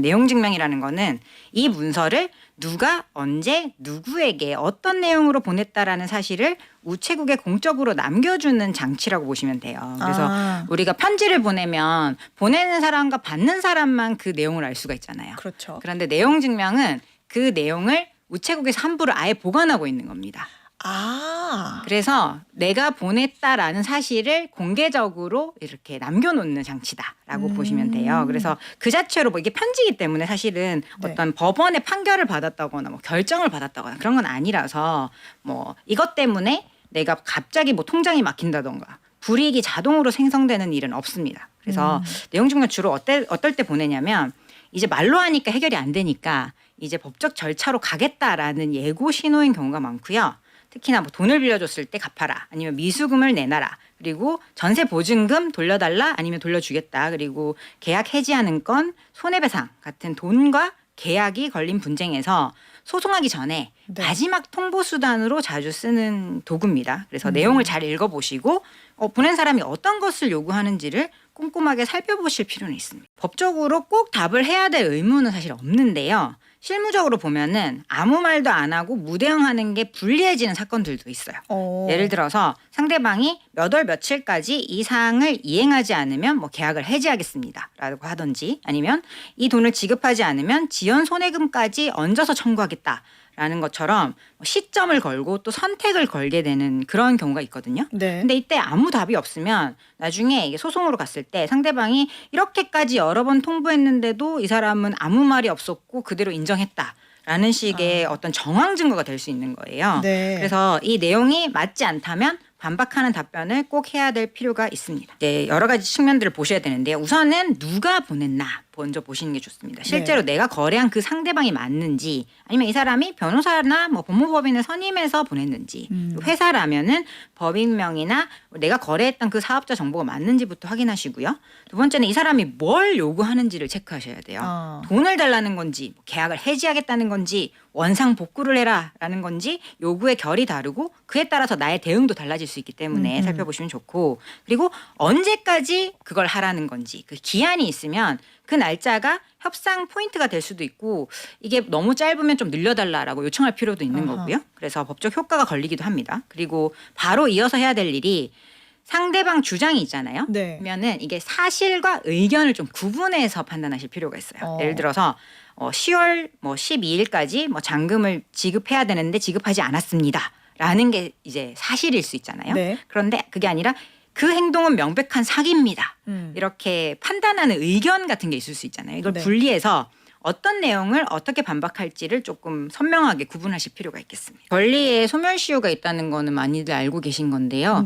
내용 증명이라는 거는 이 문서를 누가 언제 누구에게 어떤 내용으로 보냈다라는 사실을 우체국에 공적으로 남겨주는 장치라고 보시면 돼요. 그래서 우리가 편지를 보내면 보내는 사람과 받는 사람만 그 내용을 알 수가 있잖아요. 그렇죠. 그런데 내용 증명은 그 내용을 우체국에서 함부로 아예 보관하고 있는 겁니다. 그래서 내가 보냈다라는 사실을 공개적으로 이렇게 남겨놓는 장치다라고 보시면 돼요. 그래서 그 자체로 뭐 이게 편지이기 때문에 사실은 어떤 법원의 판결을 받았다거나 뭐 결정을 받았다거나 그런 건 아니라서 뭐 이것 때문에 내가 갑자기 뭐 통장이 막힌다던가 불이익이 자동으로 생성되는 일은 없습니다. 그래서 내용 증명 주로 어떨 때 보내냐면 이제 말로 하니까 해결이 안 되니까 이제 법적 절차로 가겠다라는 예고 신호인 경우가 많고요. 특히나 뭐 돈을 빌려줬을 때 갚아라 아니면 미수금을 내놔라 그리고 전세 보증금 돌려달라 아니면 돌려주겠다 그리고 계약 해지하는 건 손해배상 같은 돈과 계약이 걸린 분쟁에서 소송하기 전에 마지막 통보 수단으로 자주 쓰는 도구입니다. 그래서 내용을 잘 읽어보시고 보낸 사람이 어떤 것을 요구하는지를 꼼꼼하게 살펴보실 필요는 있습니다. 법적으로 꼭 답을 해야 될 의무는 사실 없는데요. 실무적으로 보면은 아무 말도 안 하고 무대응하는 게 불리해지는 사건들도 있어요. 예를 들어서 상대방이 몇 월 며칠까지 이 사항을 이행하지 않으면 뭐 계약을 해지하겠습니다라고 하든지 아니면 이 돈을 지급하지 않으면 지연 손해금까지 얹어서 청구하겠다라는 것처럼 시점을 걸고 또 선택을 걸게 되는 그런 경우가 있거든요. 근데 이때 아무 답이 없으면 나중에 이게 소송으로 갔을 때 상대방이 이렇게까지 여러 번 통보했는데도 이 사람은 아무 말이 없었고 그대로 인정했다라는 식의 어떤 정황 증거가 될 수 있는 거예요. 그래서 이 내용이 맞지 않다면 반박하는 답변을 꼭 해야 될 필요가 있습니다. 여러 가지 측면들을 보셔야 되는데요. 우선은 누가 보냈나 먼저 보시는 게 좋습니다. 실제로 내가 거래한 그 상대방이 맞는지 아니면 이 사람이 변호사나 뭐 법무법인을 선임해서 보냈는지 회사라면은 법인명이나 내가 거래했던 그 사업자 정보가 맞는지부터 확인하시고요. 두 번째는 이 사람이 뭘 요구하는지를 체크하셔야 돼요. 돈을 달라는 건지 계약을 해지하겠다는 건지 원상 복구를 해라라는 건지 요구의 결이 다르고 그에 따라서 나의 대응도 달라질 수 있기 때문에 살펴보시면 좋고 그리고 언제까지 그걸 하라는 건지 그 기한이 있으면 그 날짜가 협상 포인트가 될 수도 있고 이게 너무 짧으면 좀 늘려달라라고 요청할 필요도 있는 거고요. 그래서 법적 효과가 걸리기도 합니다. 그리고 바로 이어서 해야 될 일이 상대방 주장이 있잖아요. 그러면은 이게 사실과 의견을 좀 구분해서 판단하실 필요가 있어요. 예를 들어서 10월 12일까지 잔금을 지급해야 되는데 지급하지 않았습니다라는 게 이제 사실일 수 있잖아요. 그런데 그게 아니라 그 행동은 명백한 사기입니다. 이렇게 판단하는 의견 같은 게 있을 수 있잖아요. 이걸 분리해서 어떤 내용을 어떻게 반박할지를 조금 선명하게 구분하실 필요가 있겠습니다. 권리에 소멸시효가 있다는 거는 많이들 알고 계신 건데요.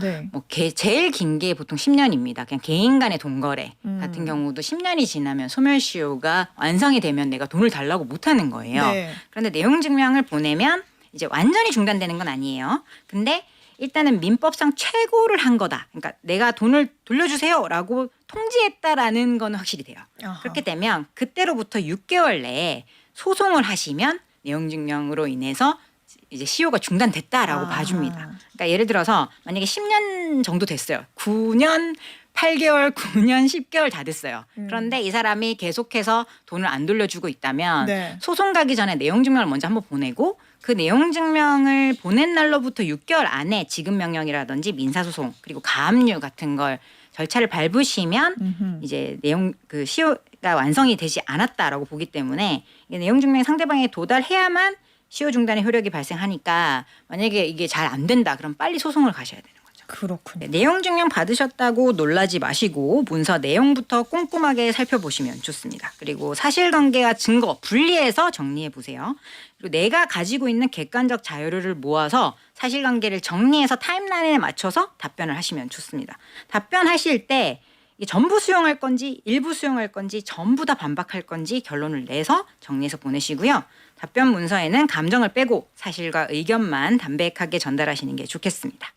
제일 긴 게 보통 10년입니다. 그냥 개인 간의 돈거래 같은 경우도 10년이 지나면 소멸시효가 완성이 되면 내가 돈을 달라고 못하는 거예요. 그런데 내용 증명을 보내면 이제 완전히 중단되는 건 아니에요. 근데 일단은 민법상 최고를 한 거다. 그러니까 내가 돈을 돌려주세요라고 통지했다라는 건 확실히 돼요. 그렇게 되면 그때로부터 6개월 내에 소송을 하시면 내용 증명으로 인해서 이제 시효가 중단됐다라고 봐줍니다. 그러니까 예를 들어서 만약에 10년 정도 됐어요. 9년 8개월, 9년, 10개월 다 됐어요. 그런데 이 사람이 계속해서 돈을 안 돌려주고 있다면 소송 가기 전에 내용 증명을 먼저 한번 보내고 그 내용 증명을 보낸 날로부터 6개월 안에 지급 명령이라든지 민사소송 그리고 가압류 같은 걸 절차를 밟으시면 이제 그 시효가 완성이 되지 않았다라고 보기 때문에 내용 증명이 상대방에 도달해야만 시효 중단의 효력이 발생하니까 만약에 이게 잘 안 된다 그럼 빨리 소송을 가셔야 되는 거죠. 그렇군요. 내용 증명 받으셨다고 놀라지 마시고 문서 내용부터 꼼꼼하게 살펴보시면 좋습니다. 그리고 사실관계와 증거 분리해서 정리해 보세요. 그리고 내가 가지고 있는 객관적 자료를 모아서 사실관계를 정리해서 타임라인에 맞춰서 답변을 하시면 좋습니다. 답변하실 때 전부 수용할 건지 일부 수용할 건지 전부 다 반박할 건지 결론을 내서 정리해서 보내시고요. 답변 문서에는 감정을 빼고 사실과 의견만 담백하게 전달하시는 게 좋겠습니다.